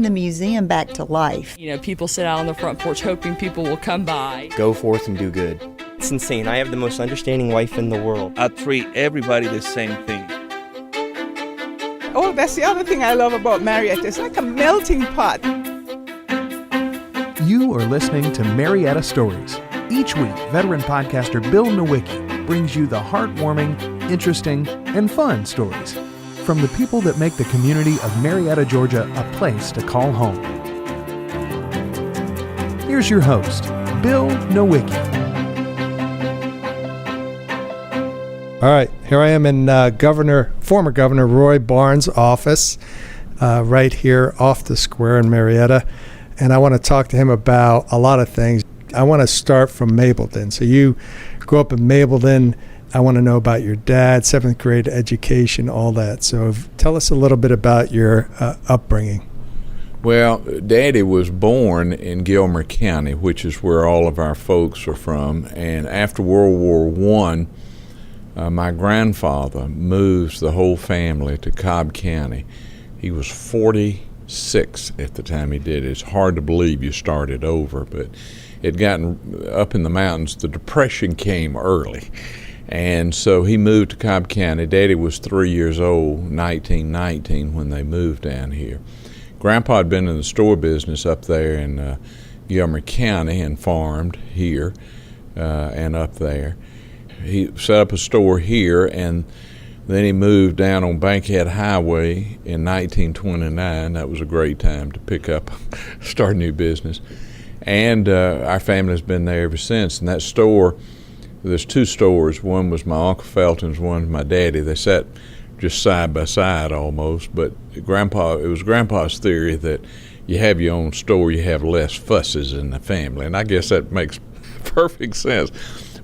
the museum back to life. You know, people sit out on the front porch hoping people will come by. Go forth and do good. It's insane. I have the most understanding wife in the world. I treat everybody the same thing. Oh, that's the other thing I love about Marietta. It's like a melting pot. You are listening to Marietta Stories. Each week, veteran podcaster Bill Nowicki brings you the heartwarming, interesting, and fun stories from the people that make the community of Marietta, Georgia, a place to call home. Here's your host, Bill Nowicki. All right, here I am in former Governor Roy Barnes' office, right here off the square in Marietta, and I want to talk to him about a lot of things. I want to start from Mableton. So you grew up in Mableton. I want to know about your dad, 7th grade education, all that. So tell us a little bit about your upbringing. Well, Daddy was born in Gilmer County, which is where all of our folks are from. And after World War I, my grandfather moved the whole family to Cobb County. He was 46 at the time he did it. It's hard to believe you started over, but it gotten up in the mountains. The Depression came early. And so he moved to Cobb County. Daddy was 3 years old, 1919, when they moved down here. Grandpa had been in the store business up there in Gilmer County and farmed here and up there. He set up a store here, and then he moved down on Bankhead Highway in 1929. That was a great time to pick up, start a new business. And our family's been there ever since. And that store, there's two stores. One was my Uncle Felton's, one was my daddy. They sat just side by side almost. But it was Grandpa's theory that you have your own store, you have less fusses in the family. And I guess that makes perfect sense.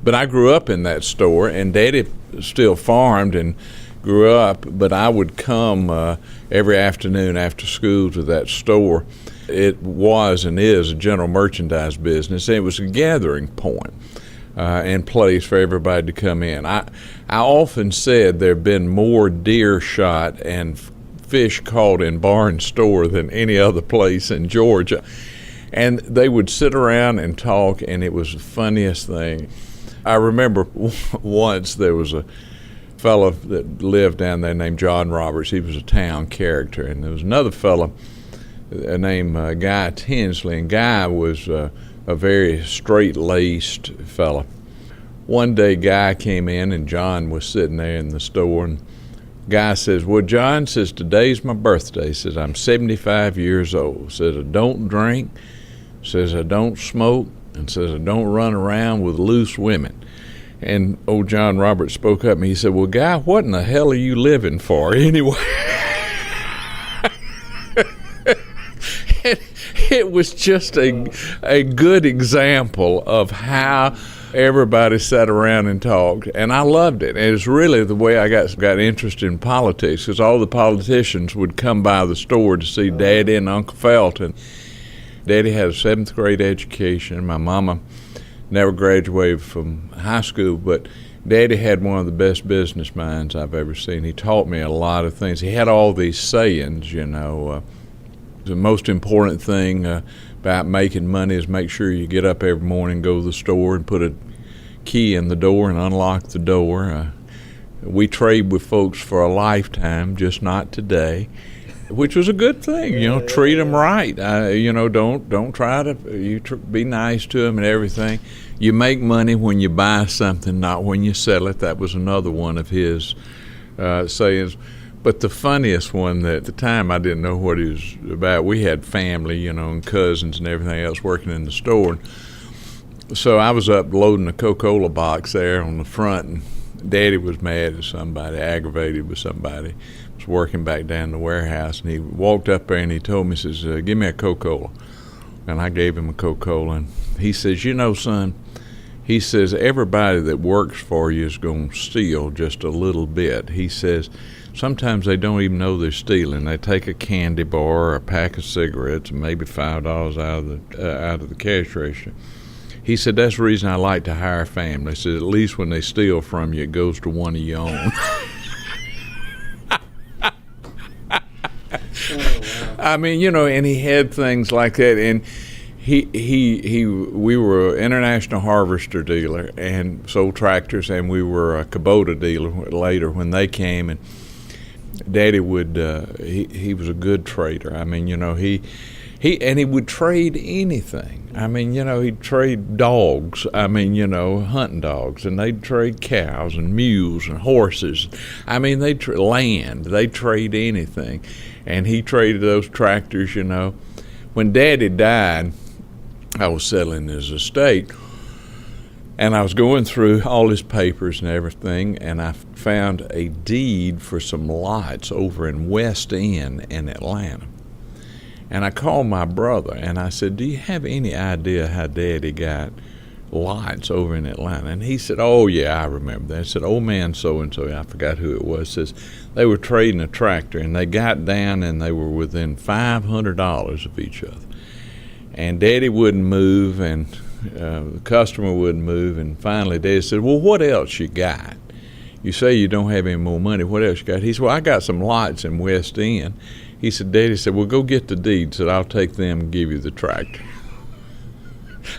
But I grew up in that store, and Daddy still farmed and grew up. But I would come every afternoon after school to that store. It was and is a general merchandise business, and it was a gathering point and place for everybody to come in. I often said there have been more deer shot and fish caught in Barnes' store than any other place in Georgia. And they would sit around and talk, and it was the funniest thing. I remember once there was a fellow that lived down there named John Roberts. He was a town character, and there was another fellow named Guy Tinsley, and Guy was a very straight-laced fella. One day Guy came in, and John was sitting there in the store, and Guy says, "Well, John," says, "today's my birthday." Says, "I'm 75 years old." Says, "I don't drink." Says, "I don't smoke." And says, "I don't run around with loose women." And old John Roberts spoke up, and he said, "Well, Guy, what in the hell are you living for anyway?" It was just a good example of how everybody sat around and talked, and I loved it. And it was really the way I got interested in politics, because all the politicians would come by the store to see Daddy and Uncle Felton. Daddy had a 7th grade education. My mama never graduated from high school, but Daddy had one of the best business minds I've ever seen. He taught me a lot of things. He had all these sayings, you know. The most important thing about making money is make sure you get up every morning, go to the store, and put a key in the door and unlock the door. We trade with folks for a lifetime, just not today, which was a good thing. You know, treat them right. You know, don't try to be nice to them and everything. You make money when you buy something, not when you sell it. That was another one of his sayings. But the funniest one, that at the time I didn't know what he was about. We had family, you know, and cousins and everything else working in the store. So I was up loading a Coca-Cola box there on the front, and Daddy was mad at somebody, aggravated with somebody. Was working back down the warehouse, and he walked up there and he told me, he says, "Give me a Coca-Cola." And I gave him a Coca-Cola, and he says, "You know, son," he says, "everybody that works for you is going to steal just a little bit." He says, "Sometimes they don't even know they're stealing. They take a candy bar or a pack of cigarettes and maybe $5 out of the cash register." He said, "That's the reason I like to hire a family." He said, "At least when they steal from you, it goes to one of your own." I mean, and he had things like that, and we were an international harvester dealer and sold tractors, and we were a Kubota dealer later when they came, and Daddy would he was a good trader. I mean, he would trade anything. I mean, he'd trade dogs. I mean, hunting dogs, and they'd trade cows and mules and horses. I mean, they'd land. They'd trade anything, and he traded those tractors. When Daddy died, I was settling his estate, and I was going through all his papers and everything, and I found a deed for some lots over in West End in Atlanta. And I called my brother, and I said, do you have any idea how Daddy got lots over in Atlanta? And he said, oh, yeah, I remember that. I said, old man so-and-so, I forgot who it was, says they were trading a tractor, and they got down, and they were within $500 of each other. And Daddy wouldn't move, and the customer wouldn't move, and finally Daddy said, well, what else you got? You say you don't have any more money. What else you got? He said, well, I got some lots in West End. He said, Daddy said, well, go get the deeds, and I'll take them and give you the tractor.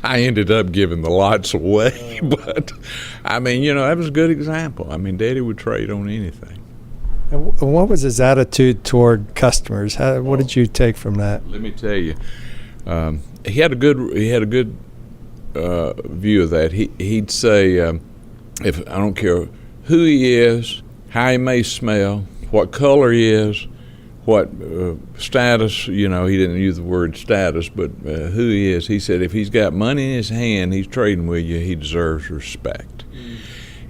I ended up giving the lots away, but, I mean, that was a good example. I mean, Daddy would trade on anything. And what was his attitude toward customers? What did you take from that? Let me tell you. He had a good view of that. He'd say, if I don't care who he is, how he may smell, what color he is, what status, he didn't use the word status, but who he is. He said if he's got money in his hand, he's trading with you, he deserves respect.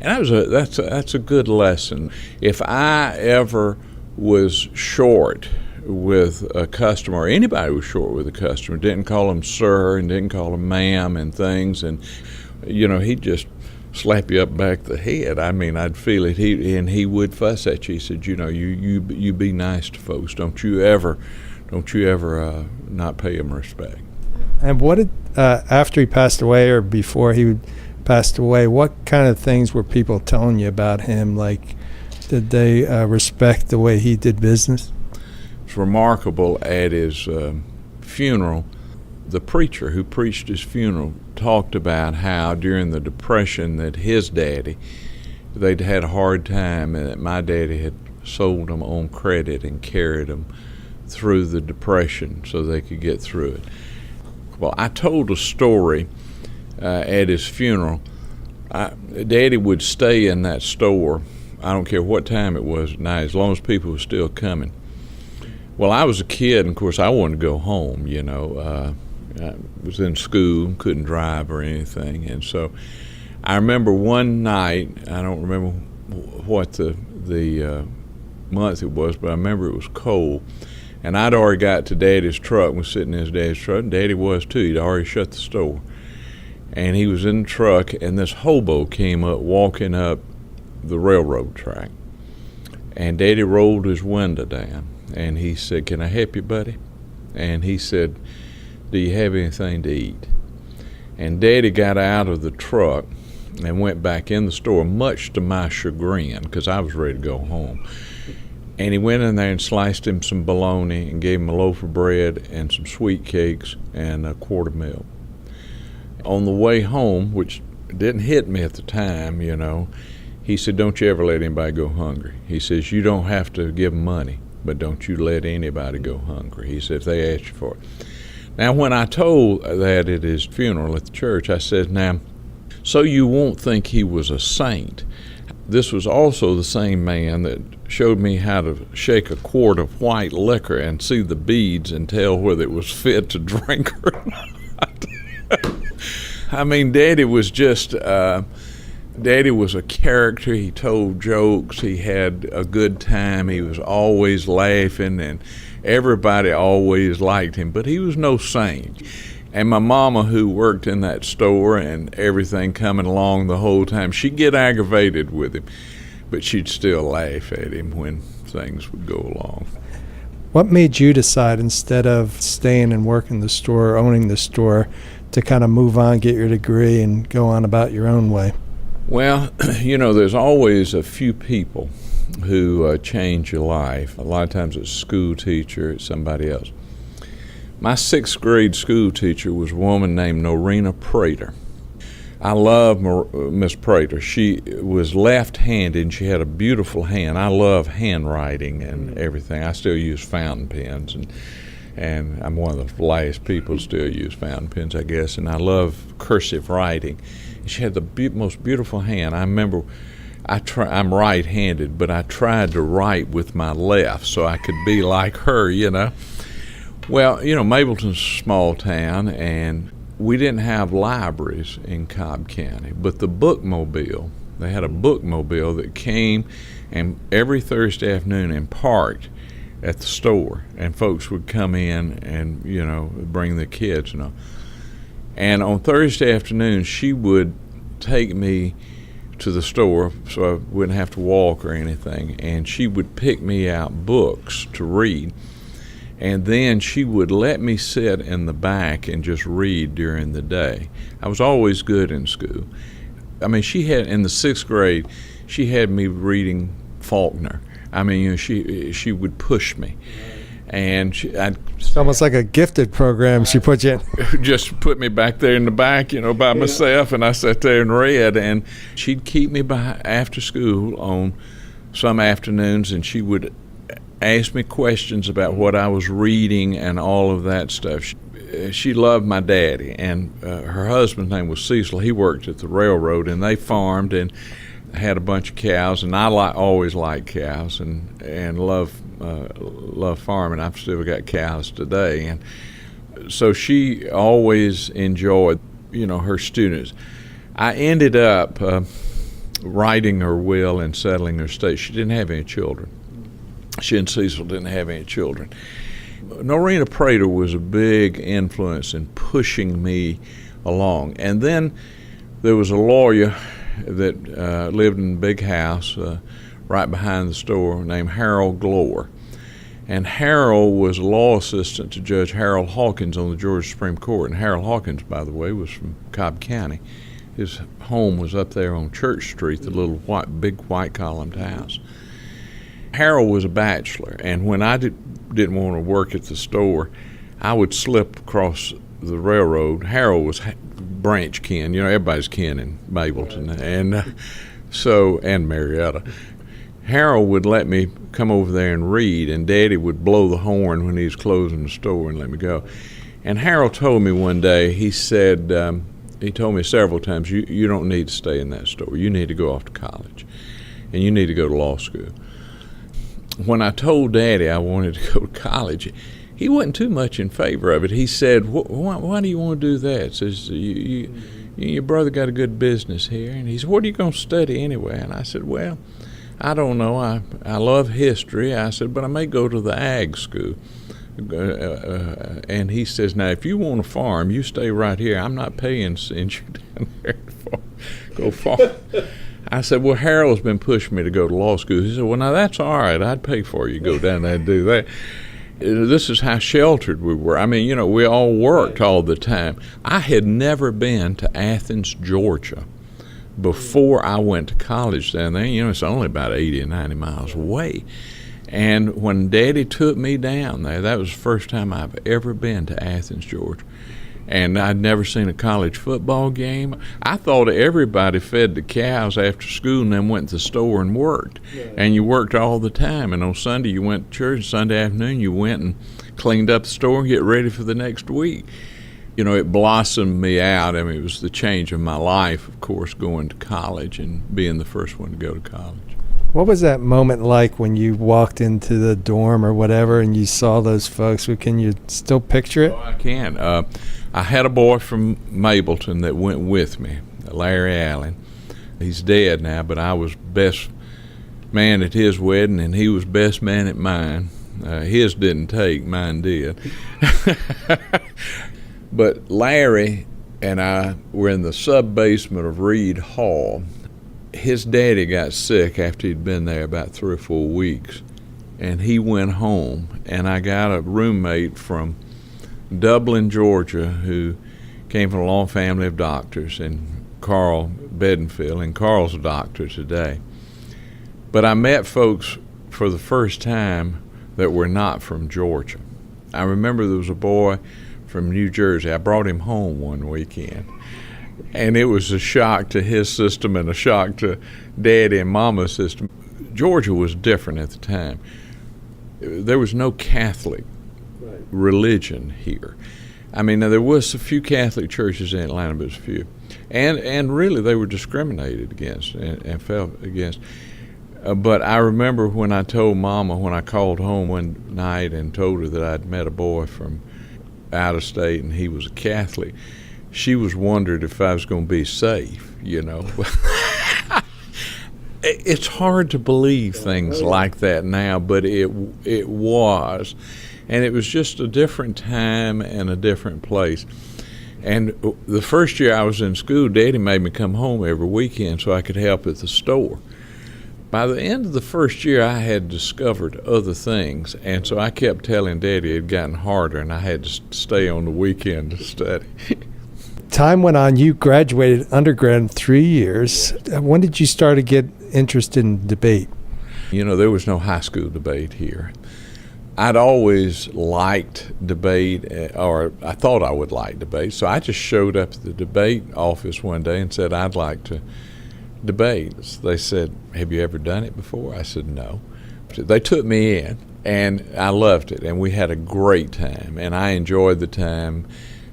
And that's a good lesson. If I ever was short with a customer, or anybody was short with a customer, didn't call him sir and didn't call him ma'am and things, and he'd just slap you up back the head. I mean, I'd feel it. He would fuss at you. He said, you be nice to folks. Don't you ever not pay them respect. And what did after he passed away, or before he passed away, what kind of things were people telling you about him? Like, did they respect the way he did business? It's remarkable. At his funeral, the preacher who preached his funeral talked about how during the Depression that his daddy, they'd had a hard time, and that my daddy had sold them on credit and carried them through the Depression so they could get through it. Well, I told a story at his funeral. Daddy would stay in that store, I don't care what time it was at night, as long as people were still coming. Well, I was a kid, and of course I wanted to go home, I was in school, couldn't drive or anything, and so I remember one night, I don't remember what the month it was, but I remember it was cold, and I'd already got to Daddy's truck, was sitting in his dad's truck, and Daddy was too. He'd already shut the store, and he was in the truck, and this hobo came up, walking up the railroad track, and Daddy rolled his window down, and he said, "Can I help you, buddy?" And he said, "Do you have anything to eat?" And Daddy got out of the truck and went back in the store, much to my chagrin, because I was ready to go home. And he went in there and sliced him some bologna and gave him a loaf of bread and some sweet cakes and a quart of milk. On the way home, which didn't hit me at the time, he said, "Don't you ever let anybody go hungry." He says, "You don't have to give them money, but don't you let anybody go hungry." He said, "If they ask you for it." Now, when I told that at his funeral at the church, I said, "Now, so you won't think he was a saint, this was also the same man that showed me how to shake a quart of white liquor and see the beads and tell whether it was fit to drink or not." I mean, Daddy was Daddy was a character. He told jokes. He had a good time. He was always laughing, and everybody always liked him, but he was no saint. And my mama, who worked in that store and everything coming along the whole time, she'd get aggravated with him, but she'd still laugh at him when things would go along. What made you decide, instead of staying and working the store, owning the store, to kind of move on, get your degree, and go on about your own way? Well, there's always a few people who change your life. A lot of times it's a school teacher, it's somebody else. My 6th grade school teacher was a woman named Norina Prater. I love Miss Prater. She was left-handed and she had a beautiful hand. I love handwriting and everything. I still use fountain pens, and I'm one of the last people to still use fountain pens, I guess, and I love cursive writing. She had the most beautiful hand. I remember I'm right-handed, but I tried to write with my left so I could be like her, you know. Well, you know, Mableton's a small town, and we didn't have libraries in Cobb County, but the bookmobile, they had a bookmobile that came and every Thursday afternoon and parked at the store, and folks would come in and, you know, bring their kids, you know. And on Thursday afternoon, she would take me to the store so I wouldn't have to walk or anything, and she would pick me out books to read. And then she would let me sit in the back and just read during the day. I was always good in school. I mean, she had, in the 6th grade, she had me reading Faulkner. I mean, you know, she would push me. And It's almost like a gifted program she put you in. Just put me back there in the back, you know, by myself, and I sat there and read. And she'd keep me after school on some afternoons, and she would asked me questions about what I was reading and all of that stuff. She loved my daddy, and her husband's name was Cecil. He worked at the railroad, and they farmed and had a bunch of cows, and I always liked cows and love farming. I've still got cows today, and so she always enjoyed, you know, her students. I ended up writing her will and settling her estate. She didn't have any children. She and Cecil didn't have any children. Norina Prater was a big influence in pushing me along. And then there was a lawyer that lived in a big house right behind the store named Harold Glore. And Harold was a law assistant to Judge Harold Hawkins on the Georgia Supreme Court. And Harold Hawkins, by the way, was from Cobb County. His home was up there on Church Street, the little big white columned house. Harold was a bachelor, and when I didn't want to work at the store, I would slip across the railroad. Harold was branch kin, you know, everybody's kin in Mableton, and Marietta. Harold would let me come over there and read, and Daddy would blow the horn when he was closing the store and let me go. And Harold told me one day, he said, he told me several times, you don't need to stay in that store. You need to go off to college, and you need to go to law school. When I told Daddy I wanted to go to college, he wasn't too much in favor of it. He said, why do you want to do that? He says, your brother got a good business here. And he said, what are you going to study anyway? And I said, well, I don't know. I love history. I said, but I may go to the ag school. And he says, now, if you want to farm, you stay right here. I'm not paying to send you down there to go farm. I said, well, Harold's been pushing me to go to law school. He said, well, now that's all right. I'd pay for you to go down there and do that. This is how sheltered we were. I mean, you know, we all worked all the time. I had never been to Athens, Georgia before I went to college down there. You know, it's only about 80 or 90 miles away. And when Daddy took me down there, that was the first time I've ever been to Athens, Georgia. And I'd never seen a college football game. I thought everybody fed the cows after school and then went to the store and worked. Yeah. And you worked all the time. And on Sunday you went to church. Sunday afternoon you went and cleaned up the store and get ready for the next week. You know, it blossomed me out. I mean, it was the change of my life, of course, going to college and being the first one to go to college. What was that moment like when you walked into the dorm or whatever and you saw those folks? Can you still picture it? Oh, I can. I had a boy from Mableton that went with me, Larry Allen. He's dead now, but I was best man at his wedding, and he was best man at mine. His didn't take, mine did. But Larry and I were in the sub-basement of Reed Hall. His daddy got sick after he'd been there about 3 or 4 weeks, and he went home, and I got a roommate from Dublin, Georgia, who came from a long family of doctors, and Carl Bedingfield, and Carl's a doctor today. But I met folks for the first time that were not from Georgia. I remember there was a boy from New Jersey. I brought him home one weekend, and it was a shock to his system and a shock to Daddy and Mama's system. Georgia was different at the time. There was no Catholic religion here. I mean, there was a few Catholic churches in Atlanta, but it was few. And really, they were discriminated against and felt against. But I remember when I told Mama, when I called home one night and told her that I'd met a boy from out of state and he was a Catholic, she was wondered if I was going to be safe, you know. It's hard to believe things like that now, but it was. And it was just a different time and a different place. And the first year I was in school, Daddy made me come home every weekend so I could help at the store. By the end of the first year, I had discovered other things, and so I kept telling Daddy it had gotten harder, and I had to stay on the weekend to study. Time went on. You graduated undergrad in 3 years. When did you start to get interested in debate? You know, there was no high school debate here. I'd always liked debate, or I thought I would like debate, so I just showed up at the debate office one day and said I'd like to debate. They said, "Have you ever done it before?" I said, "No." They took me in, and I loved it, and we had a great time, and I enjoyed the time.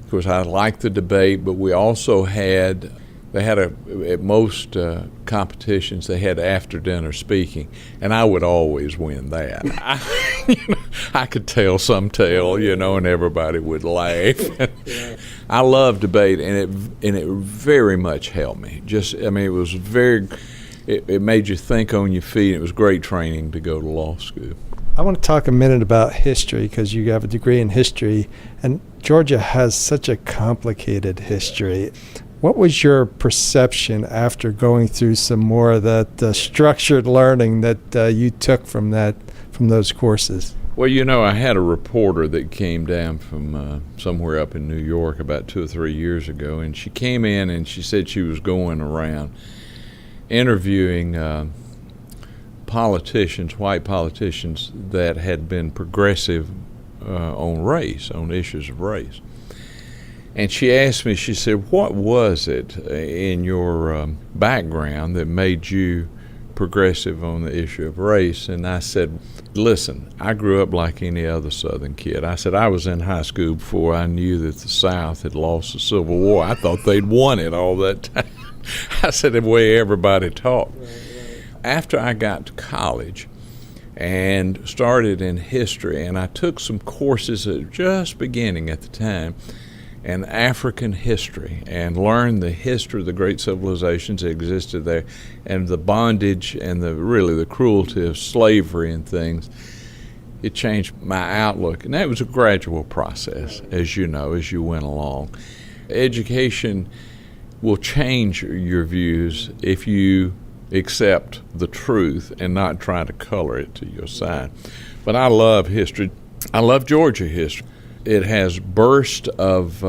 Of course, I liked the debate, but we also had, at most competitions, they had after-dinner speaking, and I would always win that. I could tell some tale, you know, and everybody would laugh. I love debate, and it very much helped me. It was it made you think on your feet. It was great training to go to law school. I want to talk a minute about history because you have a degree in history, and Georgia has such a complicated history. What was your perception after going through some more of that structured learning that you took from those courses? Well, you know, I had a reporter that came down from somewhere up in New York about 2 or 3 years ago, and she came in and she said she was going around interviewing white politicians that had been progressive on issues of race. And she asked me, she said, "What was it in your background that made you progressive on the issue of race?" And I said, "Listen, I grew up like any other Southern kid." I said, "I was in high school before I knew that the South had lost the Civil War. I thought they'd won it all that time." I said, the way everybody talked. After I got to college and started in history, and I took some courses just beginning at the time, and African history, and learned the history of the great civilizations that existed there, and the bondage and the cruelty of slavery and things. It changed my outlook, and that was a gradual process, as you know, as you went along. Education will change your views if you accept the truth and not try to color it to your side. But I love history. I love Georgia history. It has bursts of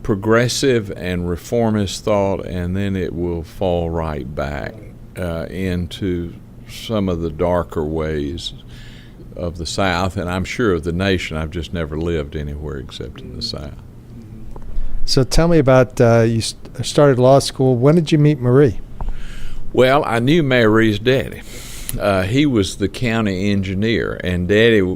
progressive and reformist thought, and then it will fall right back into some of the darker ways of the South, and I'm sure of the nation. I've just never lived anywhere except in the South. So tell me about, you started law school. When did you meet Marie? Well, I knew Marie's daddy. He was the county engineer, and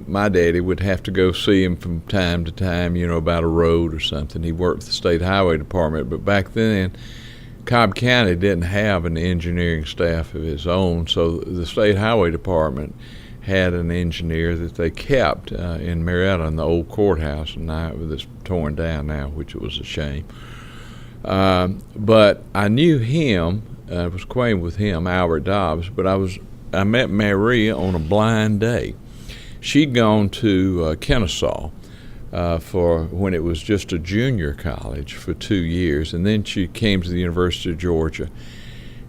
my daddy would have to go see him from time to time, you know, about a road or something. He worked for the state highway department, but back then Cobb County didn't have an engineering staff of its own, so the state highway department had an engineer that they kept in Marietta in the old courthouse, and now it's torn down now, which was a shame. But I knew him. I was acquainted with him, Albert Dobbs, but I met Marie on a blind date. She'd gone to Kennesaw for when it was just a junior college for 2 years, and then she came to the University of Georgia.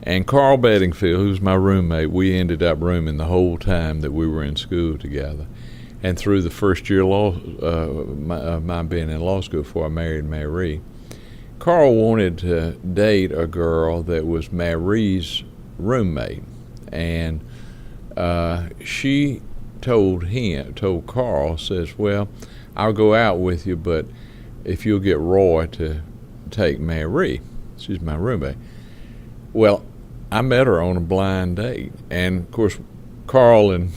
And Carl Bedingfield, who's my roommate, we ended up rooming the whole time that we were in school together. And through the first year of my being in law school before I married Marie, Carl wanted to date a girl that was Marie's roommate. And she told Carl, says, well, I'll go out with you, but if you'll get Roy to take Mary. She's my roommate. Well, I met her on a blind date, and of course, Carl and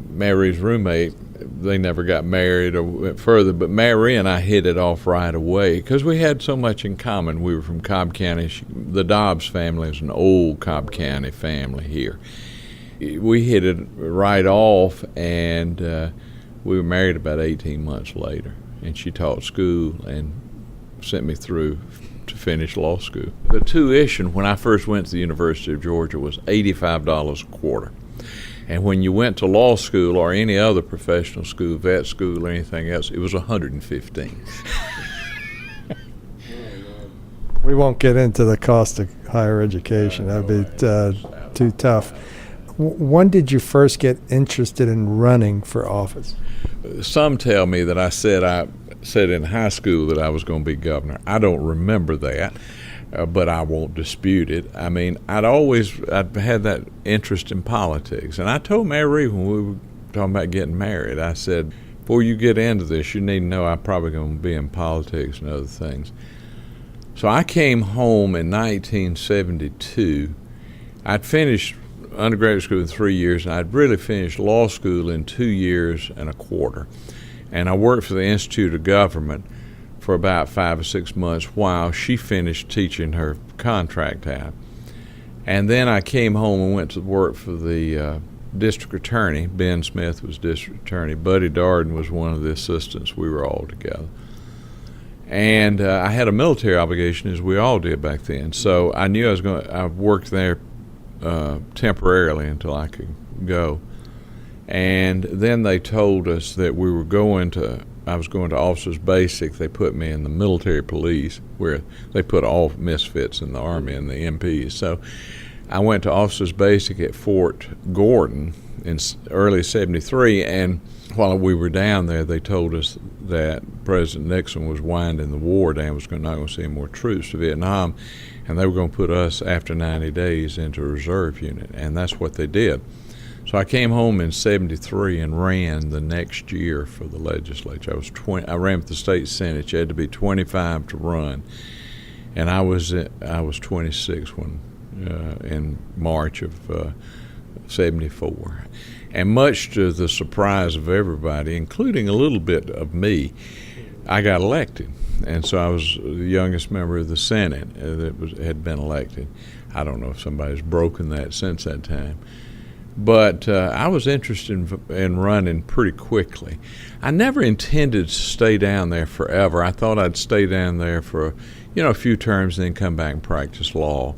Mary's roommate, they never got married or went further, but Mary and I hit it off right away because we had so much in common. We were from Cobb County. The Dobbs family is an old Cobb County family here. We hit it right off, and we were married about 18 months later, and she taught school and sent me through to finish law school. The tuition when I first went to the University of Georgia was $85 a quarter. And when you went to law school or any other professional school, vet school or anything else, it was $115. We won't get into the cost of higher education. That'd be too tough. When did you first get interested in running for office? Some tell me that I said in high school that I was going to be governor. I don't remember that. But I won't dispute it. I mean, I'd had that interest in politics. And I told Mary when we were talking about getting married, I said, before you get into this, you need to know I'm probably going to be in politics and other things. So I came home in 1972. I'd finished undergraduate school in 3 years, and I'd really finished law school in 2 years and a quarter. And I worked for the Institute of Government for about 5 or 6 months while she finished teaching her contract out. And then I came home and went to work for the district attorney. Ben Smith was district attorney. Buddy Darden was one of the assistants. We were all together. And I had a military obligation, as we all did back then. So I knew I worked there temporarily until I could go. And then they told us that I was going to Officers Basic. They put me in the military police, where they put all misfits in the Army and the MPs. So I went to Officers Basic at Fort Gordon in early '73, and while we were down there, they told us that President Nixon was winding the war down, was not going to send more troops to Vietnam, and they were going to put us, after 90 days, into a reserve unit, and that's what they did. So I came home in '73 and ran the next year for the legislature. I ran for the state senate. You had to be 25 to run, and I was 26 when in March of '74. And much to the surprise of everybody, including a little bit of me, I got elected. And so I was the youngest member of the Senate that had been elected. I don't know if somebody's broken that since that time. But I was interested in running pretty quickly. I never intended to stay down there forever. I thought I'd stay down there for, a few terms and then come back and practice law.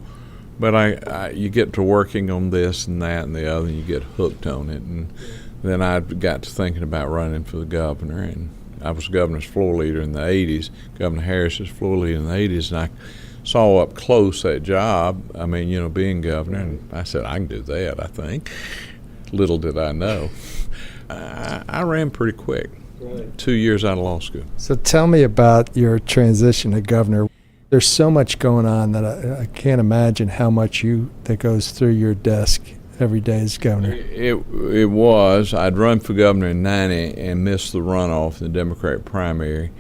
But you get to working on this and that and the other, and you get hooked on it. And then I got to thinking about running for the governor, and I was governor's floor leader in the 80s. Governor Harris's floor leader in the 80s, and I saw up close that job, being governor, and I said, I can do that, I think. Little did I know. I ran pretty quick, 2 years out of law school. So tell me about your transition to governor. There's so much going on that I can't imagine how much that goes through your desk every day as governor. It was. I'd run for governor in '90 and missed the runoff in the Democratic primary.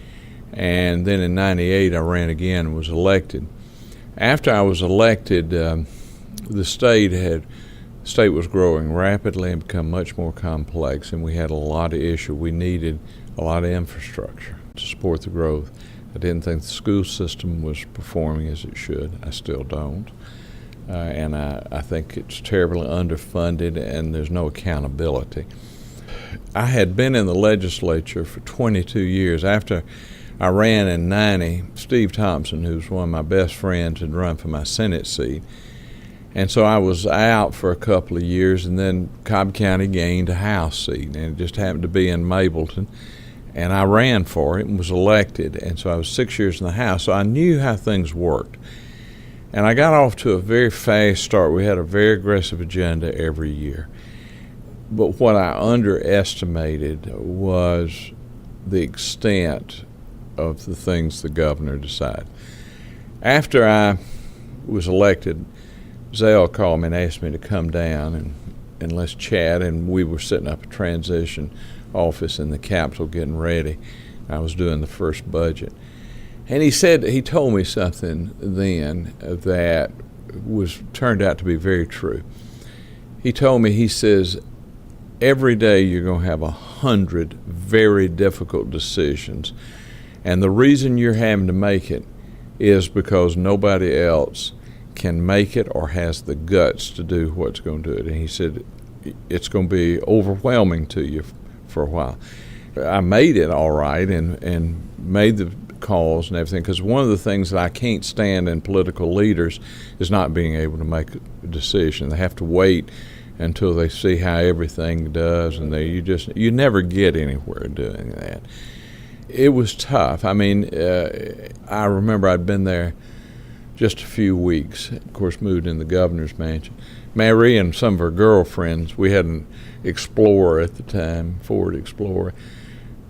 And then in '98, I ran again and was elected. After I was elected, the state was growing rapidly and become much more complex, and we had a lot of issues. We needed a lot of infrastructure to support the growth. I didn't think the school system was performing as it should. I still don't. And I think it's terribly underfunded, and there's no accountability. I had been in the legislature for 22 years. After I ran in '90, Steve Thompson, who's one of my best friends, had run for my Senate seat. And so I was out for a couple of years, and then Cobb County gained a House seat, and it just happened to be in Mableton. And I ran for it and was elected, and so I was 6 years in the House, so I knew how things worked. And I got off to a very fast start. We had a very aggressive agenda every year. But what I underestimated was the extent of the things the governor decided. After I was elected, Zell called me and asked me to come down and and let's chat. And we were setting up a transition office in the Capitol, getting ready. I was doing the first budget. And he told me something then that turned out to be very true. He told me, he says, every day you're going to have 100 very difficult decisions. And the reason you're having to make it is because nobody else can make it or has the guts to do what's going to do it. And he said, it's going to be overwhelming to you for a while. I made it all right and made the calls and everything, because one of the things that I can't stand in political leaders is not being able to make a decision. They have to wait until they see how everything does, and you never get anywhere doing that. It was tough. I mean, I remember I'd been there just a few weeks. Of course, moved in the governor's mansion. Mary and some of her girlfriends, we had an Explorer at the time, Ford Explorer.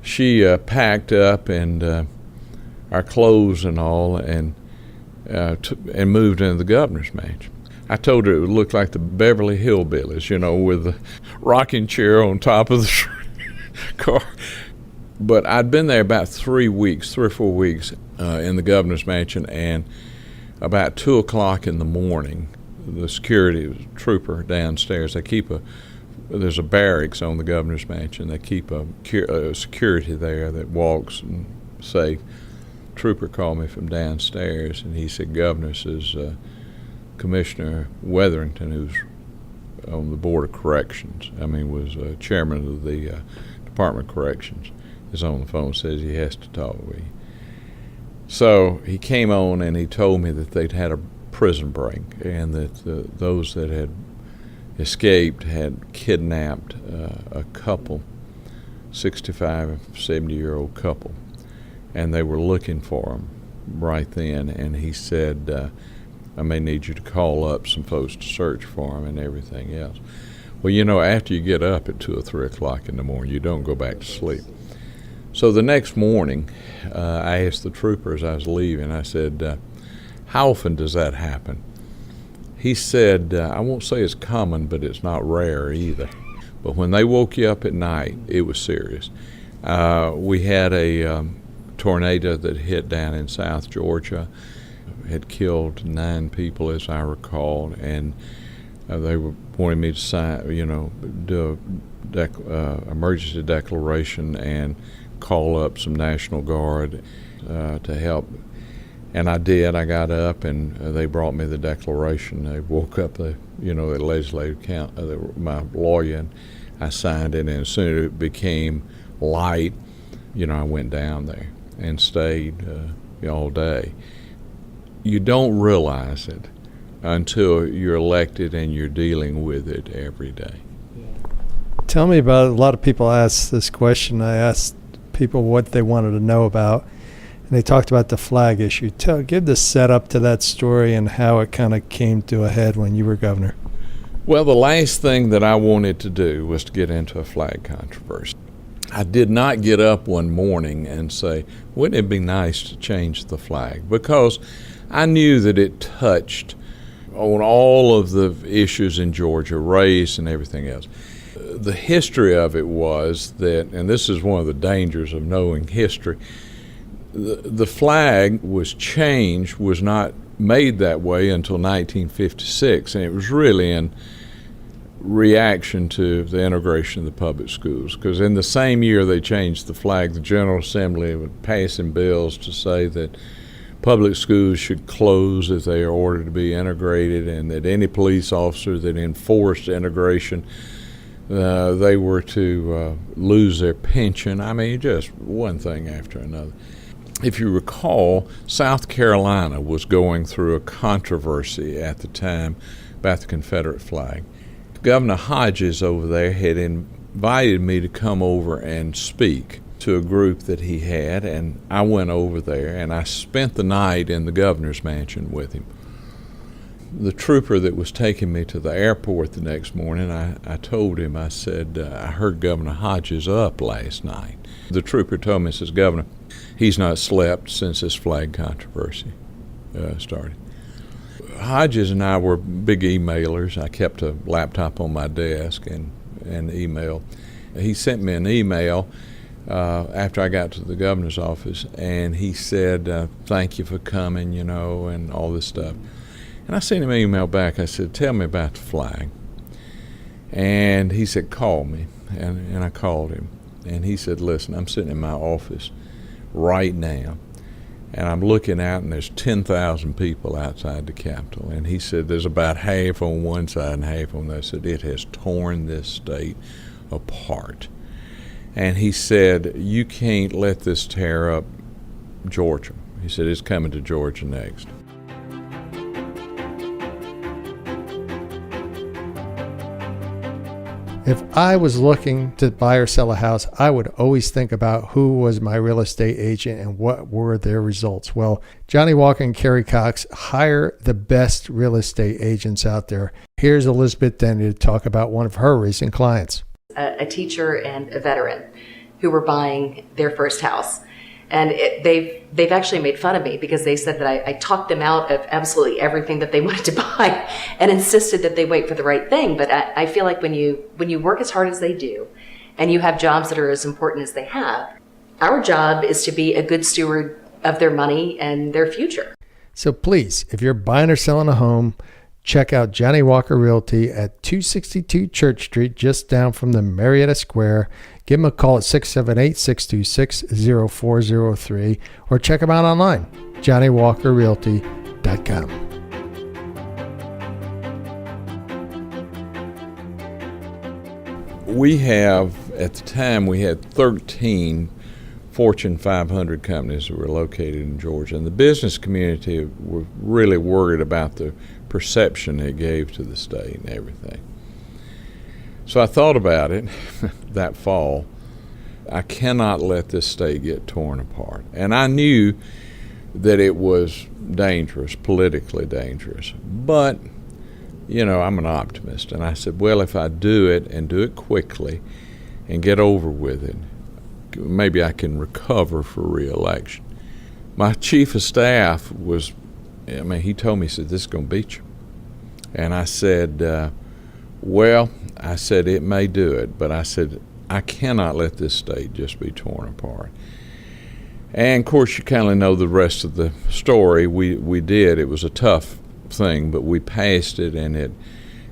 She packed up and our clothes and all, and moved into the governor's mansion. I told her it would look like the Beverly Hillbillies, with the rocking chair on top of the car. But I'd been there about 3 or 4 weeks in the governor's mansion, and about 2 o'clock in the morning, the security trooper downstairs, there's a barracks on the governor's mansion. They keep a security there that walks and safe. Trooper called me from downstairs, and he said, "Governor says Commissioner Wetherington, who's on the Board of Corrections, was chairman of the Department of Corrections, is on the phone, says he has to talk with you." So he came on and he told me that they'd had a prison break, and that those that had escaped had kidnapped a couple, 65 and 70-year-old couple, and they were looking for them right then. And he said, "I may need you to call up some folks to search for them," and everything else. Well, after you get up at 2 or 3 o'clock in the morning, you don't go back to sleep. So the next morning, I asked the trooper as I was leaving, I said, "How often does that happen?" He said, "I won't say it's common, but it's not rare either. But when they woke you up at night, it was serious." We had a tornado that hit down in South Georgia, had killed 9 people, as I recall, and they were wanting me to sign, do a emergency declaration and call up some National Guard to help. And I did. I got up, and they brought me the declaration. They woke up the legislative my lawyer, and I signed it. And as soon as it became light, I went down there and stayed all day. You don't realize it until you're elected and you're dealing with it every day. Tell me about it. A lot of people ask this question. I asked people what they wanted to know about, and they talked about the flag issue. Give the setup to that story and how it kind of came to a head when you were governor. Well, the last thing that I wanted to do was to get into a flag controversy. I did not get up one morning and say, wouldn't it be nice to change the flag? Because I knew that it touched on all of the issues in Georgia, race and everything else. The history of it was that, and this is one of the dangers of knowing history, the flag was changed, was not made that way until 1956, and it was really in reaction to the integration of the public schools, because in the same year they changed the flag, the General Assembly was passing bills to say that public schools should close if they are ordered to be integrated, and that any police officer that enforced integration, they were to lose their pension. Just one thing after another. If you recall, South Carolina was going through a controversy at the time about the Confederate flag. Governor Hodges over there had invited me to come over and speak to a group that he had, and I went over there and I spent the night in the governor's mansion with him. The trooper that was taking me to the airport the next morning, I told him, I said, I heard Governor Hodges up last night. The trooper told me, says, Governor, he's not slept since this flag controversy started. Hodges and I were big emailers. I kept a laptop on my desk and email. He sent me an email after I got to the governor's office, and he said, thank you for coming, you know, and all this stuff. And I sent him an email back. I said, tell me about the flag. And he said, call me. And I called him. And he said, listen, I'm sitting in my office right now, and I'm looking out, and there's 10,000 people outside the Capitol. And he said, there's about half on one side and half on the other. I said, it has torn this state apart. And he said, you can't let this tear up Georgia. He said, it's coming to Georgia next. If I was looking to buy or sell a house, I would always think about who was my real estate agent and what were their results. Well, Johnny Walker and Kerry Cox hire the best real estate agents out there. Here's Elizabeth Denny to talk about one of her recent clients. A teacher and a veteran who were buying their first house. And they've actually made fun of me because they said that I talked them out of absolutely everything that they wanted to buy and insisted that they wait for the right thing. But I feel like when you work as hard as they do and you have jobs that are as important as they have, our job is to be a good steward of their money and their future. So please, if you're buying or selling a home, check out Johnny Walker Realty at 262 Church Street, just down from the Marietta Square. Give them a call at 678-626-0403 or check them out online, JohnnyWalkerRealty.com. We have, at the time, we had 13 Fortune 500 companies that were located in Georgia, and the business community were really worried about the perception it gave to the state and everything. So I thought about it that fall. I cannot let this state get torn apart. And I knew that it was dangerous, politically dangerous. But, you know, I'm an optimist. And I said, well, if I do it and do it quickly and get over with it, maybe I can recover for re-election. My chief of staff he told me, he said, this is going to beat you. And I said, it may do it, but I said, I cannot let this state just be torn apart. And, of course, you kind of know the rest of the story. We did. It was a tough thing, but we passed it, and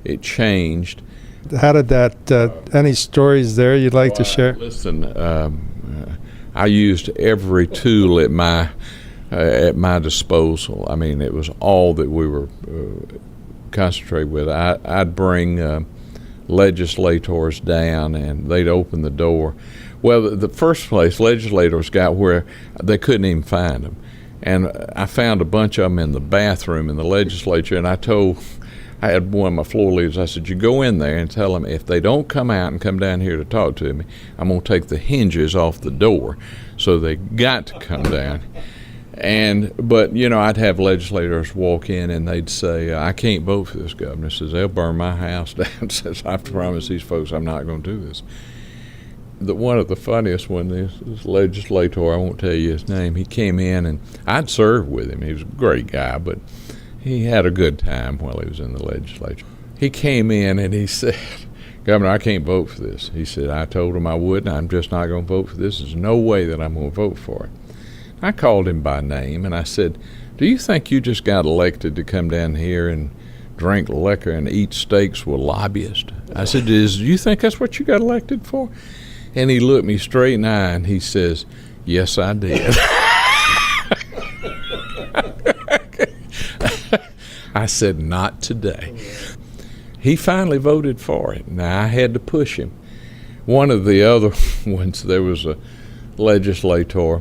it changed. How did that, any stories there you'd like to share? Listen, I used every tool at my disposal. I mean, it was all that we were concentrating with. I'd bring legislators down, and they'd open the door. Well, the first place, legislators got where they couldn't even find them. And I found a bunch of them in the bathroom in the legislature, and I had one of my floor leaders, I said, you go in there and tell them if they don't come out and come down here to talk to me, I'm going to take the hinges off the door. So they got to come down. But you know, I'd have legislators walk in and they'd say, I can't vote for this governor. Says, they'll burn my house down. Says, I promise these folks I'm not going to do this. One of the funniest ones, this legislator, I won't tell you his name, he came in and I'd served with him. He was a great guy, but he had a good time while he was in the legislature. He came in and he said, Governor, I can't vote for this. He said, I told him I would, and I'm just not going to vote for this. There's no way that I'm going to vote for it. I called him by name, and I said, do you think you just got elected to come down here and drink liquor and eat steaks with lobbyists? I said, do you think that's what you got elected for? And he looked me straight in the eye, and he says, yes, I did. I said, not today. He finally voted for it. Now, I had to push him. One of the other ones, there was a legislator.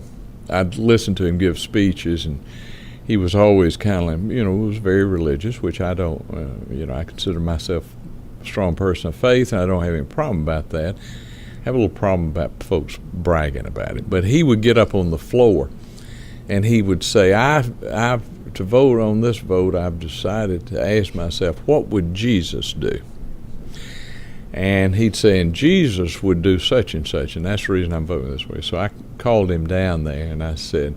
I'd listen to him give speeches, and he was always kind of, was very religious, which I don't, I consider myself a strong person of faith, and I don't have any problem about that. I have a little problem about folks bragging about it. But he would get up on the floor, and he would say, to vote on this vote, I've decided to ask myself, what would Jesus do? And he'd say, and Jesus would do such and such, and that's the reason I'm voting this way. So I called him down there, and I said,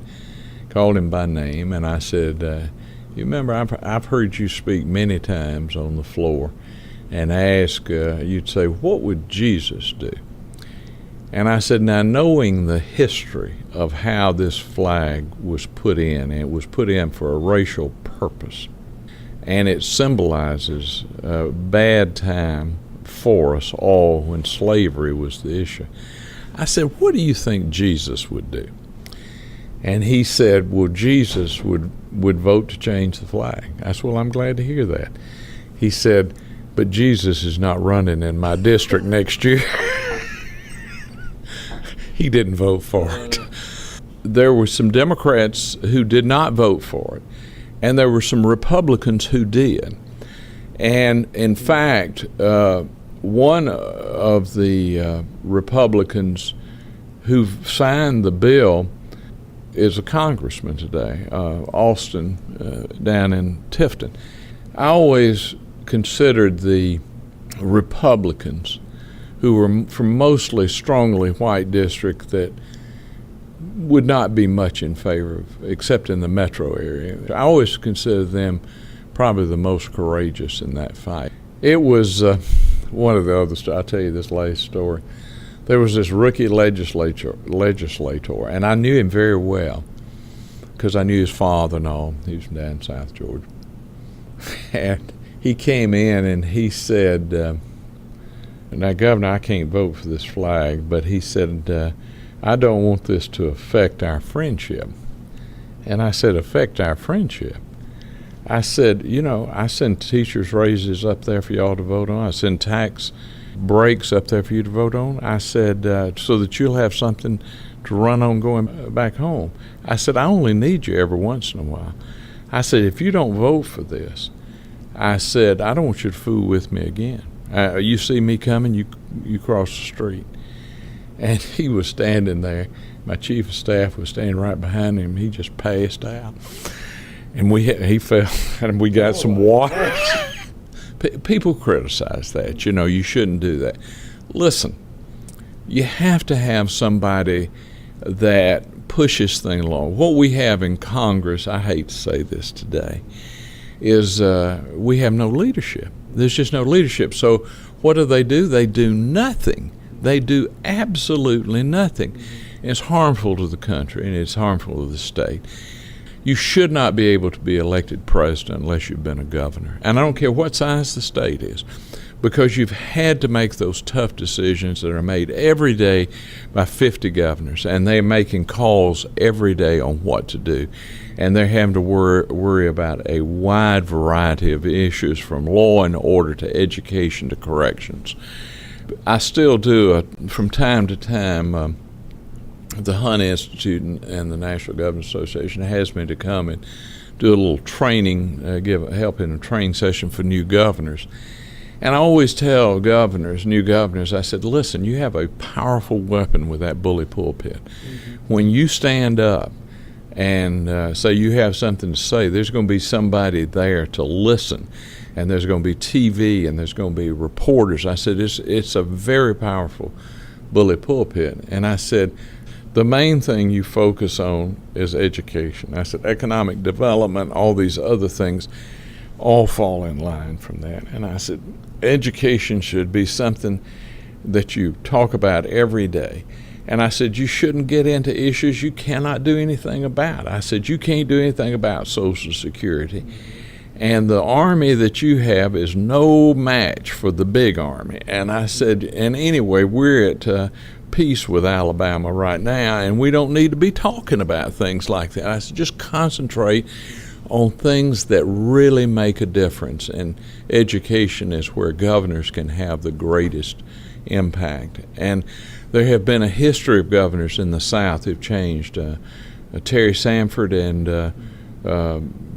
called him by name, and I said, You remember, I've heard you speak many times on the floor and ask, you'd say, what would Jesus do? And I said, now, knowing the history of how this flag was put in, and it was put in for a racial purpose, and it symbolizes a bad time for us all when slavery was the issue. I said, what do you think Jesus would do? And he said, well, Jesus would vote to change the flag. I said, well, I'm glad to hear that. He said, but Jesus is not running in my district next year. He didn't vote for it. There were some Democrats who did not vote for it, and there were some Republicans who did. And in fact, one of the Republicans who signed the bill is a congressman today, Austin, down in Tifton. I always considered the Republicans, who were from mostly strongly white district, that would not be much in favor of, except in the metro area. I always considered them probably the most courageous in that fight. It was one of the others. I'll tell you this last story. There was this rookie legislator, and I knew him very well because I knew his father and all. He was from down in South Georgia. And he came in and he said, now, Governor, I can't vote for this flag, but he said, I don't want this to affect our friendship. And I said, affect our friendship? I said, I send teachers' raises up there for y'all to vote on. I send tax breaks up there for you to vote on. I said, so that you'll have something to run on going back home. I said, I only need you every once in a while. I said, if you don't vote for this, I said, I don't want you to fool with me again. You see me coming, you cross the street. And he was standing there. My chief of staff was standing right behind him. He just passed out. And he fell, and we got some water. People criticize that. You shouldn't do that. Listen, you have to have somebody that pushes things along. What we have in Congress, I hate to say this today, is we have no leadership. There's just no leadership. So what do? They do nothing. They do absolutely nothing. It's harmful to the country, and it's harmful to the state. You should not be able to be elected president unless you've been a governor. And I don't care what size the state is, because you've had to make those tough decisions that are made every day by 50 governors, and they're making calls every day on what to do. And they're having to worry about a wide variety of issues, from law and order to education to corrections. I still do, from time to time, the Hunt Institute and the National Governors Association has me to come and do a little training, help in a training session for new governors. And I always tell new governors, I said, listen, you have a powerful weapon with that bully pulpit. Mm-hmm. When you stand up and say you have something to say, there's going to be somebody there to listen, and there's going to be TV, and there's going to be reporters. I said, it's a very powerful bully pulpit. And I said, the main thing you focus on is education. I said, economic development, all these other things all fall in line from that. And I said, education should be something that you talk about every day. And I said, you shouldn't get into issues you cannot do anything about. I said, you can't do anything about Social Security. And the Army that you have is no match for the big Army. And I said, and anyway, we're at peace with Alabama right now, and we don't need to be talking about things like that. I said, just concentrate on things that really make a difference. And education is where governors can have the greatest impact. And there have been a history of governors in the South who've changed. Terry Sanford and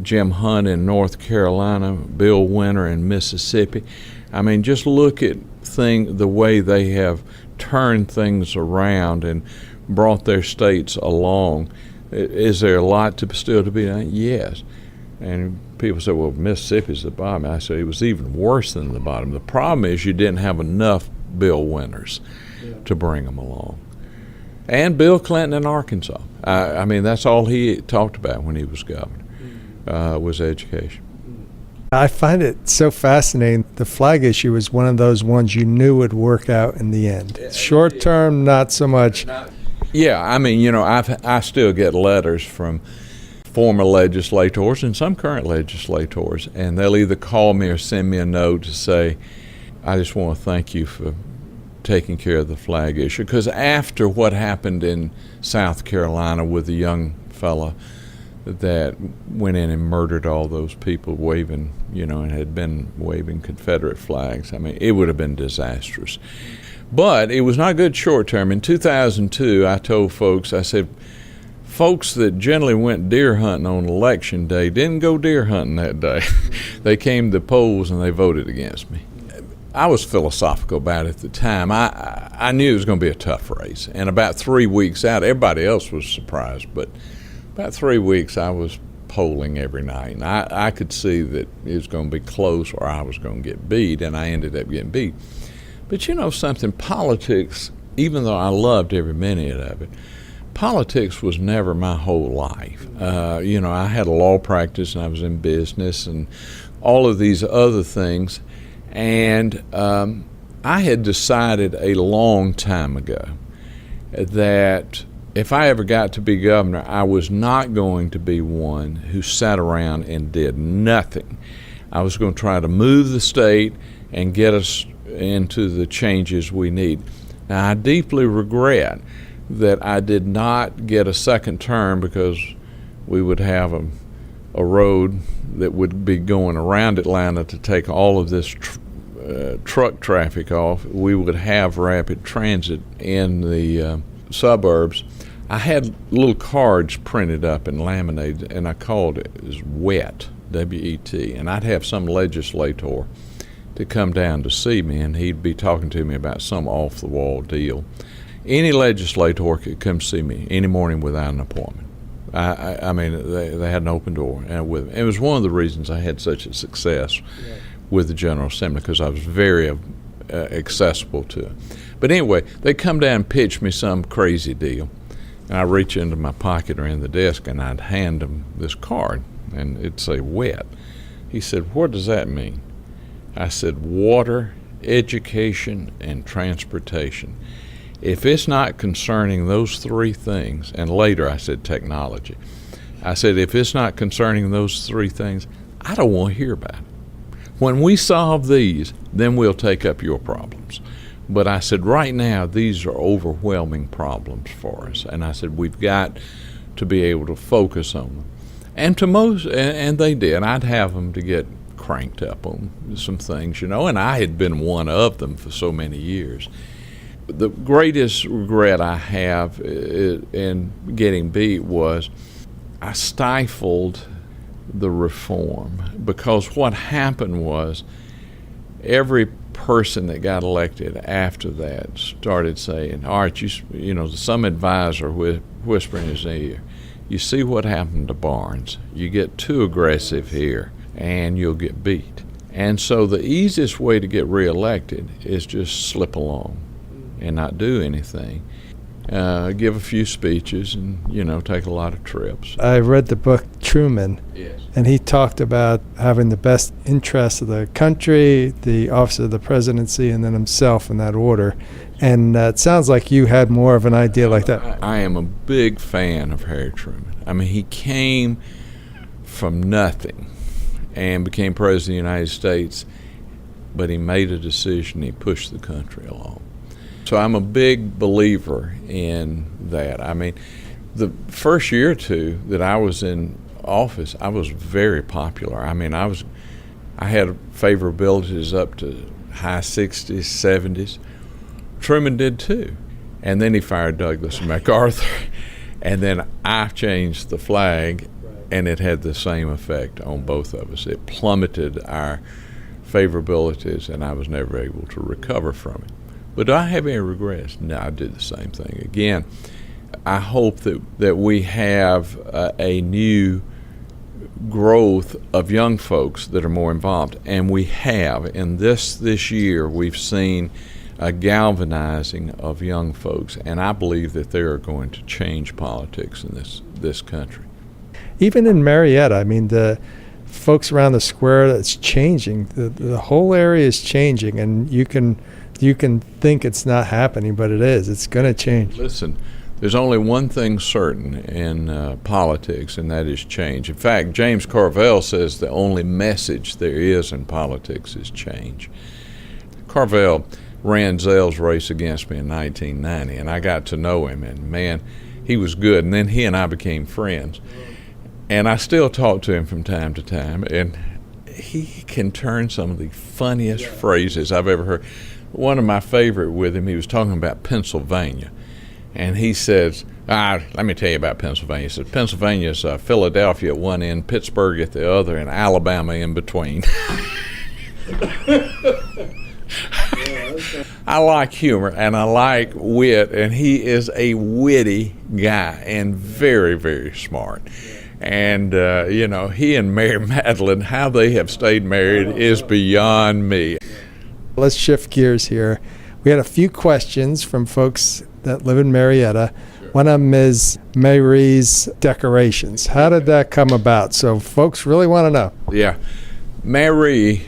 Jim Hunt in North Carolina, Bill Winter in Mississippi. I mean, just look at the way they have turned things around and brought their states along. Is there a lot still to be done? Yes. And people say, well, Mississippi's the bottom. I say it was even worse than the bottom. The problem is you didn't have enough Bill Winters to bring them along. And Bill Clinton in Arkansas. I mean, that's all he talked about when he was governor. was education. I find it so fascinating. The flag issue is one of those ones you knew would work out in the end. Short term, not so much. Yeah, I mean, I still get letters from former legislators and some current legislators, and they'll either call me or send me a note to say, I just want to thank you for taking care of the flag issue. Because after what happened in South Carolina with the young fella that went in and murdered all those people waving, and had been waving Confederate flags, I mean, it would have been disastrous. But it was not good short term. In 2002, I told folks, I said, folks that generally went deer hunting on election day didn't go deer hunting that day. They came to the polls and they voted against me. I was philosophical about it at the time. I knew it was going to be a tough race. And about 3 weeks out, everybody else was surprised, but about 3 weeks I was polling every night. And I could see that it was going to be close or I was going to get beat, and I ended up getting beat. But something, politics, even though I loved every minute of it, politics was never my whole life. I had a law practice and I was in business and all of these other things. And I had decided a long time ago that if I ever got to be governor, I was not going to be one who sat around and did nothing. I was going to try to move the state and get us into the changes we need. Now, I deeply regret that I did not get a second term because we would have a road that would be going around Atlanta to take all of this truck traffic off. We would have rapid transit in the suburbs. I had little cards printed up and laminated, and I called it as WET, W-E-T, and I'd have some legislator to come down to see me, and he'd be talking to me about some off-the-wall deal. Any legislator could come see me any morning without an appointment. I mean, they had an open door. And it was one of the reasons I had such a success with the General Assembly, because I was very accessible to it. But anyway, they come down and pitch me some crazy deal. And I reach into my pocket or in the desk, and I'd hand him this card, and it'd say WET. He said, "What does that mean?" I said, "Water, education, and transportation. If it's not concerning those three things," and later I said technology, I said, "if it's not concerning those three things, I don't want to hear about it. When we solve these, then we'll take up your problems. But," I said, "right now, these are overwhelming problems for us." And I said, "we've got to be able to focus on them." And they did. I'd have them to get cranked up on some things, and I had been one of them for so many years. The greatest regret I have in getting beat was I stifled the reform, because what happened was every person that got elected after that started saying, "Art, some advisor whispering in his ear, you see what happened to Barnes. You get too aggressive here and you'll get beat." And so the easiest way to get reelected is just slip along and not do anything. Give a few speeches and, take a lot of trips. I read the book Truman. Yes. And he talked about having the best interests of the country, the office of the presidency, and then himself in that order. And it sounds like you had more of an idea like that. I am a big fan of Harry Truman. I mean, he came from nothing and became president of the United States, but he made a decision. He pushed the country along. So I'm a big believer in that. I mean, the first year or two that I was in office, I was very popular. I mean, I had favorabilities up to high 60s, 70s. Truman did too. And then he fired Douglas and MacArthur. And then I changed the flag, and it had the same effect on both of us. It plummeted our favorabilities, and I was never able to recover from it. But do I have any regrets? No, I did the same thing again. I hope that we have a new growth of young folks that are more involved, and we have. In this year, we've seen a galvanizing of young folks, and I believe that they are going to change politics in this country. even in Marietta, I mean, the folks around the square, it's changing. The whole area is changing, and you can think it's not happening, but it is. It's going to change. Listen, there's only one thing certain in politics, and that is change. In fact, James Carvell says the only message there is in politics is change. Carvell ran Zell's race against me in 1990, and I got to know him, and man, he was good. And then he and I became friends. And I still talk to him from time to time, and he can turn some of the funniest phrases I've ever heard. One of my favorite with him, he was talking about Pennsylvania. And he says, let me tell you about Pennsylvania. He says, Pennsylvania's Philadelphia at one end, Pittsburgh at the other, and Alabama in between. I like humor, and I like wit, and he is a witty guy and very, very smart. And, he and Mary Madeline, how they have stayed married is beyond me. Let's shift gears here. We had a few questions from folks that live in Marietta. One of them is Marie's decorations. How did that come about? So folks really want to know. Yeah. Mary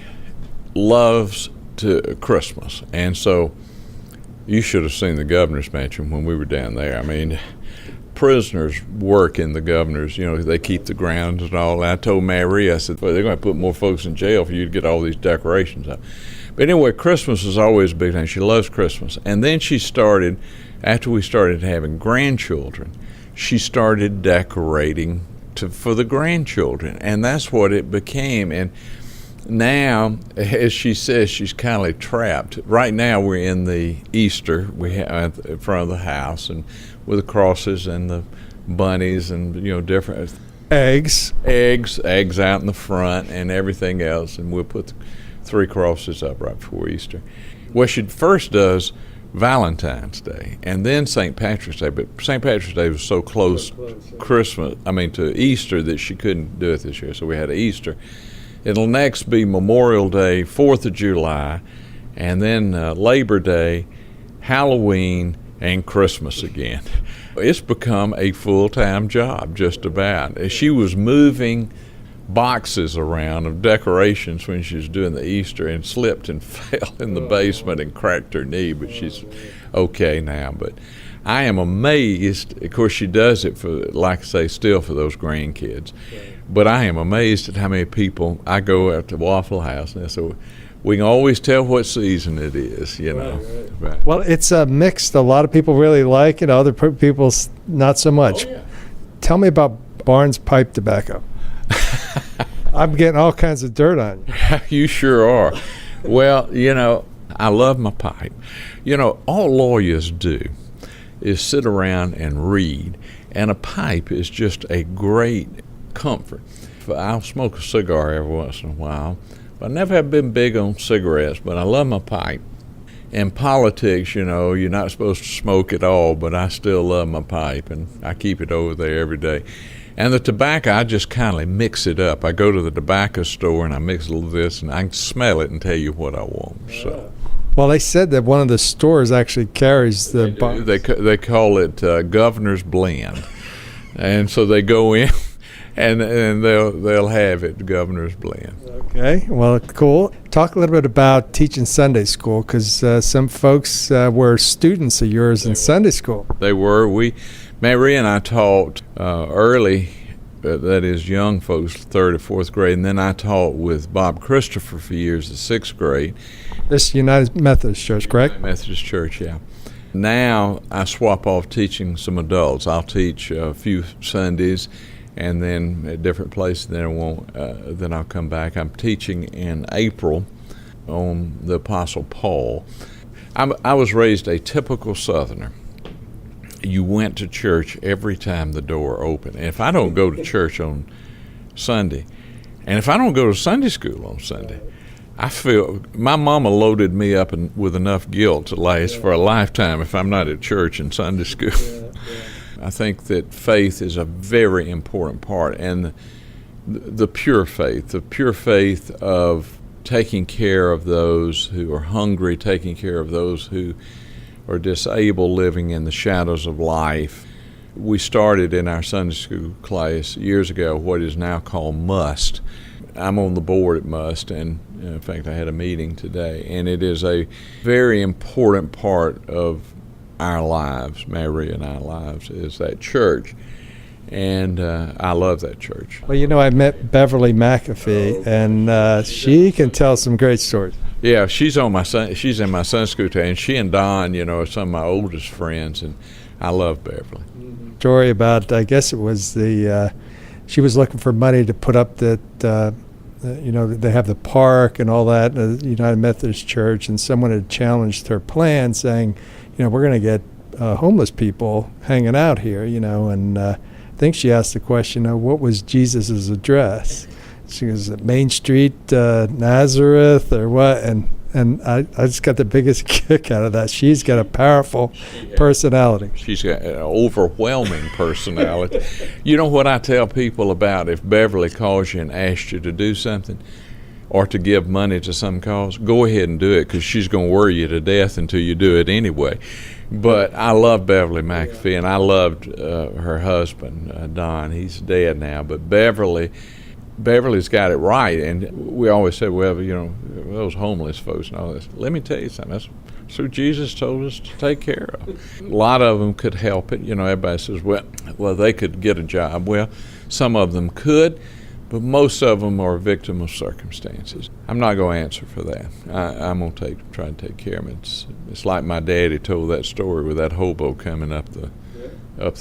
loves Christmas. And so you should have seen the governor's mansion when we were down there. I mean, prisoners work in the governor's, they keep the grounds and all. And I told Mary, I said, well, they're going to put more folks in jail for you to get all these decorations up. But anyway, Christmas is always a big thing. She loves Christmas. And then she started, after we started having grandchildren, she started decorating for the grandchildren. And that's what it became. And now, as she says, she's kind of trapped. Right now we're in the Easter, we have in front of the house, and with the crosses and the bunnies and, different eggs out in the front and everything else. And we'll put 3 crosses up right before Easter. Well, she first does Valentine's Day and then St. Patrick's Day, but St. Patrick's Day was so close to Easter that she couldn't do it this year, so we had Easter. It'll next be Memorial Day, 4th of July, and then Labor Day, Halloween, and Christmas again. It's become a full-time job, just about. She was moving boxes around of decorations when she was doing the Easter and slipped and fell in the basement and cracked her knee, but she's okay now. But I am amazed. Of course, she does it for, like I say, still for those grandkids. But I am amazed at how many people, I go out to Waffle House and so we can always tell what season it is, Right. Well, it's mixed. A lot of people really like it. Other people not so much. Oh, yeah. Tell me about Barnes pipe tobacco. I'm getting all kinds of dirt on you. You sure are. Well, I love my pipe. All lawyers do is sit around and read, and a pipe is just a great comfort. I'll smoke a cigar every once in a while. I never have been big on cigarettes, but I love my pipe. In politics, you're not supposed to smoke at all, but I still love my pipe, and I keep it over there every day. And the tobacco, I just kind of mix it up. I go to the tobacco store and I mix a little of this, and I can smell it and tell you what I want. So. Well, they said that one of the stores actually carries the. They call it Governor's Blend, and so they go in, and they'll have it Governor's Blend. Okay, well, cool. Talk a little bit about teaching Sunday school, because some folks were students of yours in Sunday school. They were. Mary and I taught early, that is young folks, 3rd or 4th grade, and then I taught with Bob Christopher for years, the 6th grade. This United Methodist Church, correct? Methodist Church, yeah. Now I swap off teaching some adults. I'll teach a few Sundays, and then at different places. Then I'll come back. I'm teaching in April on the Apostle Paul. I was raised a typical Southerner. You went to church every time the door opened. And if I don't go to church on Sunday, and if I don't go to Sunday school on Sunday, I feel my mama loaded me up with enough guilt to last for a lifetime if I'm not at church and Sunday school. I think that faith is a very important part, and the pure faith of taking care of those who are hungry, taking care of those who are disabled, living in the shadows of life. We started in our Sunday school class years ago what is now called MUST. I'm on the board at MUST, and in fact I had a meeting today, and it is a very important part of our lives, Mary and our lives, is that church. And I love that church. Well, I met Beverly McAfee, and she can tell some great stories. Yeah, she's in my Sunday school today, and she and Don, are some of my oldest friends, and I love Beverly. Story about, I guess it was she was looking for money to put up that, they have the park and all that, United Methodist Church, and someone had challenged her plan saying, we're going to get homeless people hanging out here, and I think she asked the question, what was Jesus' address? She goes, Main Street, Nazareth, or what? And I just got the biggest kick out of that. She's got a powerful personality. She's got an overwhelming personality. You know what I tell people about if Beverly calls you and asks you to do something or to give money to some cause, go ahead and do it, because she's going to worry you to death until you do it anyway. But I love Beverly McAfee, and I loved her husband, Don. He's dead now, but Beverly's got it right, and we always say, well, those homeless folks and all this. Let me tell you something. That's who Jesus told us to take care of. A lot of them could help it. Everybody says, well, they could get a job. Well, some of them could, but most of them are a victim of circumstances. I'm not going to answer for that. I'm going to try to take care of them. It's like my daddy told that story with that hobo coming up the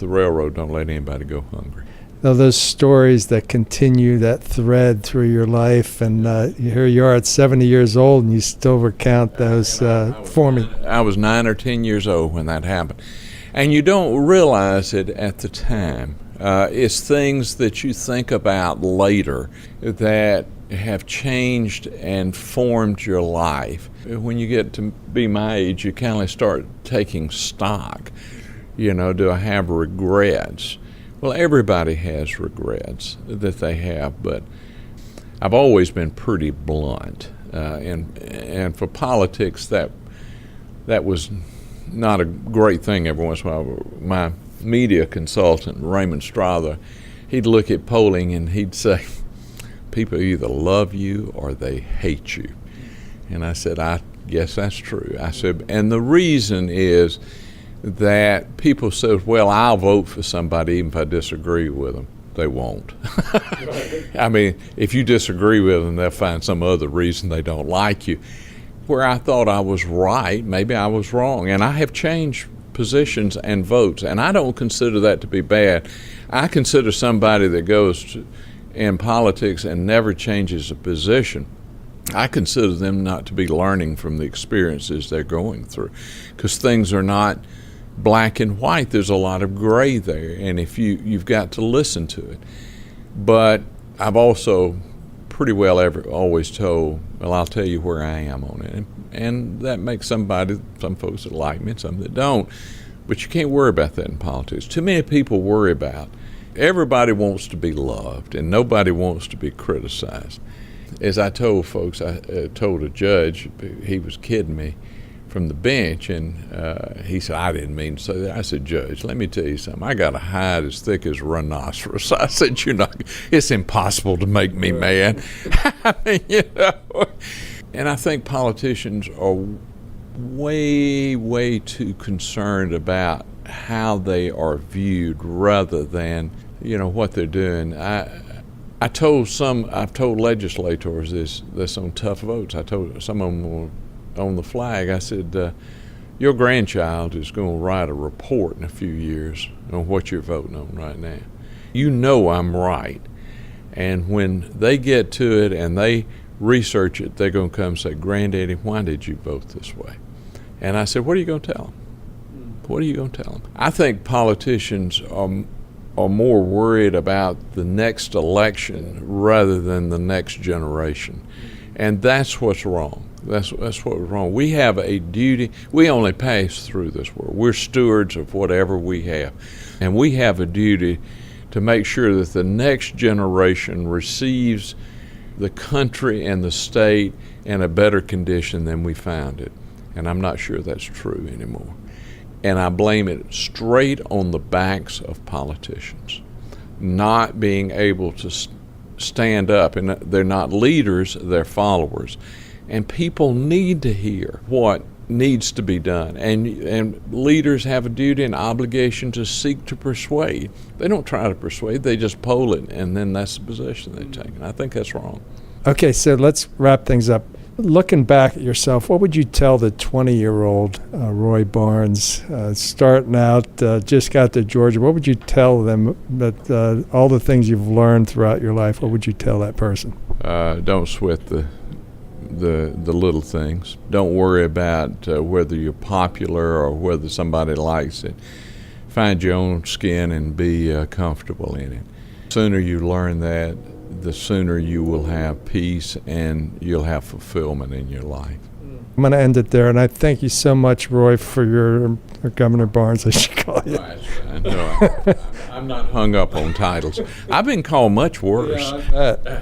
railroad. Don't let anybody go hungry. Now, those stories that continue that thread through your life, and here you are at 70 years old, and you still recount those for me. I was 9 or 10 years old when that happened, and you don't realize it at the time. It's things that you think about later that have changed and formed your life. When you get to be my age, you kind of start taking stock. Do I have regrets? Well, everybody has regrets that they have, but I've always been pretty blunt. And for politics, that was not a great thing every once in a while. My media consultant, Raymond Strother, he'd look at polling and he'd say, people either love you or they hate you. And I said, yes, that's true. I said, and the reason is that people say, well, I'll vote for somebody even if I disagree with them. They won't. I mean, if you disagree with them, they'll find some other reason they don't like you. Where I thought I was right, maybe I was wrong. And I have changed positions and votes, and I don't consider that to be bad. I consider somebody that goes in politics and never changes a position, I consider them not to be learning from the experiences they're going through, because things are not black and white. There's a lot of gray there, and if you've got to listen to it. But I've also pretty well always told, well, I'll tell you where I am on it, and that makes some folks that like me and some that don't. But you can't worry about that in politics. Too many people worry about, everybody wants to be loved and nobody wants to be criticized. As I told folks, I told a judge, he was kidding me from the bench, and he said, I didn't mean to say that. I said, Judge, let me tell you something. I got a hide as thick as a rhinoceros. I said, it's impossible to make me mad. I mean, and I think politicians are way, way too concerned about how they are viewed rather than, what they're doing. I've told legislators this on tough votes. I told some of them on the flag, I said, your grandchild is going to write a report in a few years on what you're voting on right now. I'm right. And when they get to it and they research it, they're going to come and say, Granddaddy, why did you vote this way? And I said, what are you going to tell them? What are you going to tell them? I think politicians are more worried about the next election rather than the next generation. And that's what's wrong. That's what's wrong. We have a duty. We only pass through this world. We're stewards of whatever we have. And we have a duty to make sure that the next generation receives the country and the state in a better condition than we found it. And I'm not sure that's true anymore. And I blame it straight on the backs of politicians, not being able to stand up. And they're not leaders, they're followers. And people need to hear what needs to be done. And leaders have a duty and obligation to seek to persuade. They don't try to persuade, they just poll it, and then that's the position they take. And I think that's wrong. Okay, so let's wrap things up. Looking back at yourself, what would you tell the 20-year-old Roy Barnes starting out, just got to Georgia? What would you tell them that all the things you've learned throughout your life, what would you tell that person? Don't sweat the little things. Don't worry about whether you're popular or whether somebody likes it. Find your own skin and be comfortable in it. The sooner you learn that, the sooner you will have peace and you'll have fulfillment in your life. I'm going to end it there, and I thank you so much, Roy, for your Governor Barnes, I should call you. No, I'm not hung up on titles. I've been called much worse.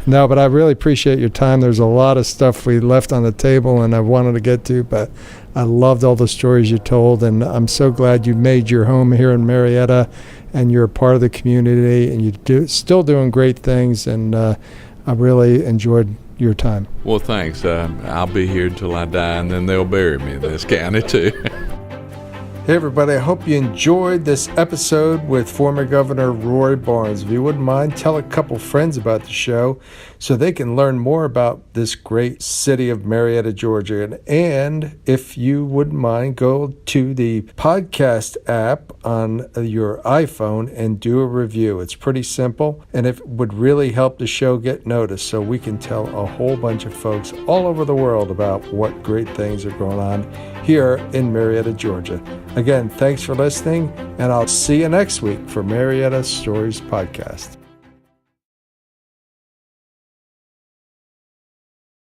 No, but I really appreciate your time. There's a lot of stuff we left on the table and I wanted to get to, but I loved all the stories you told, and I'm so glad you made your home here in Marietta, and you're a part of the community, and you're still doing great things, and I really enjoyed your time. Well, thanks. I'll be here until I die, and then they'll bury me in this county, too. Hey everybody, I hope you enjoyed this episode with former Governor Roy Barnes. If you wouldn't mind, tell a couple friends about the show so they can learn more about this great city of Marietta, Georgia. And if you wouldn't mind, go to the podcast app on your iPhone and do a review. It's pretty simple, and it would really help the show get noticed so we can tell a whole bunch of folks all over the world about what great things are going on here in Marietta, Georgia. Again, thanks for listening, and I'll see you next week for Marietta Stories Podcast.